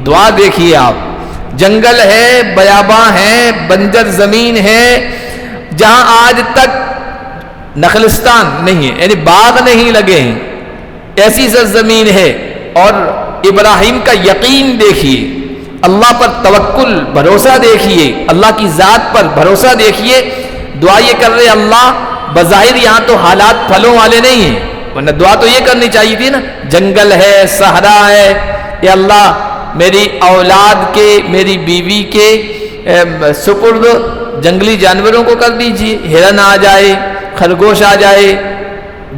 دعا دیکھیے آپ، جنگل ہے، بیاباں ہے، بنجر زمین ہے، جہاں آج تک نخلستان نہیں ہے، یعنی باغ نہیں لگے ہیں، ایسی سرزمین ہے، اور ابراہیم کا یقین دیکھیے، اللہ پر توکل بھروسہ دیکھیے، اللہ کی ذات پر بھروسہ دیکھیے. دعا یہ کر رہے اللہ، بظاہر یہاں تو حالات پھلوں والے نہیں ہیں، ورنہ دعا تو یہ کرنی چاہیے تھی نا، جنگل ہے، صحرا ہے، اے اللہ میری اولاد کے، میری بیوی کے سپرد جنگلی جانوروں کو کر دیجیے، ہرن آ جائے، خرگوش آ جائے،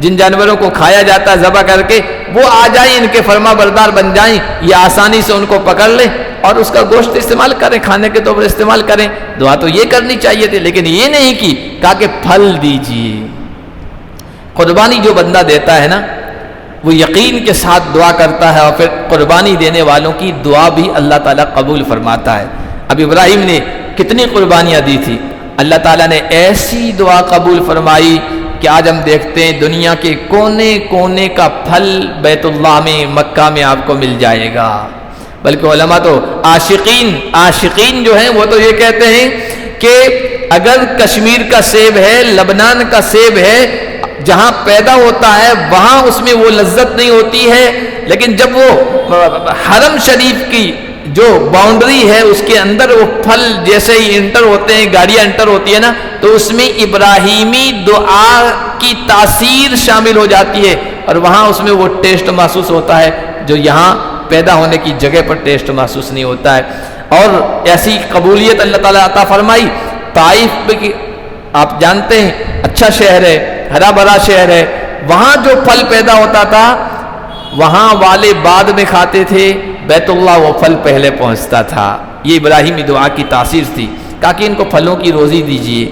جن جانوروں کو کھایا جاتا ہے ذبح کر کے، وہ آ جائیں، ان کے فرما بردار بن جائیں، یہ آسانی سے ان کو پکڑ لیں اور اس کا گوشت استعمال کریں، کھانے کے طور پر استعمال کریں. دعا تو یہ کرنی چاہیے تھی، لیکن یہ نہیں کی، کہا کہ پھل دیجیے. قربانی جو بندہ دیتا ہے نا، وہ یقین کے ساتھ دعا کرتا ہے، اور پھر قربانی دینے والوں کی دعا بھی اللہ تعالیٰ قبول فرماتا ہے. اب ابراہیم نے کتنی قربانیاں دی تھی، اللہ تعالیٰ نے ایسی دعا قبول فرمائی کہ آج ہم دیکھتے ہیں دنیا کے کونے کونے کا پھل بیت اللہ میں، مکہ میں آپ کو مل جائے گا. بلکہ علماء تو عاشقین جو ہیں وہ تو یہ کہتے ہیں کہ اگر کشمیر کا سیب ہے، لبنان کا سیب ہے، جہاں پیدا ہوتا ہے وہاں اس میں وہ لذت نہیں ہوتی ہے، لیکن جب وہ حرم شریف کی جو باؤنڈری ہے اس کے اندر وہ پھل جیسے ہی انٹر ہوتے ہیں، گاڑیاں انٹر ہوتی ہے نا، تو اس میں ابراہیمی دعا کی تاثیر شامل ہو جاتی ہے، اور وہاں اس میں وہ ٹیسٹ محسوس ہوتا ہے جو یہاں پیدا ہونے کی جگہ پر ٹیسٹ محسوس نہیں ہوتا ہے. اور ایسی قبولیت اللہ تعالیٰ عطا فرمائی. طائف بھی آپ جانتے ہیں اچھا شہر ہے، ہرا بھرا شہر ہے، وہاں جو پھل پیدا ہوتا تھا وہاں والے بعد میں کھاتے تھے، بیت اللہ وہ پھل پہلے پہنچتا تھا. یہ ابراہیمی دعا کی تاثیر تھی. کہا کہ ان کو پھلوں کی روزی دیجیے،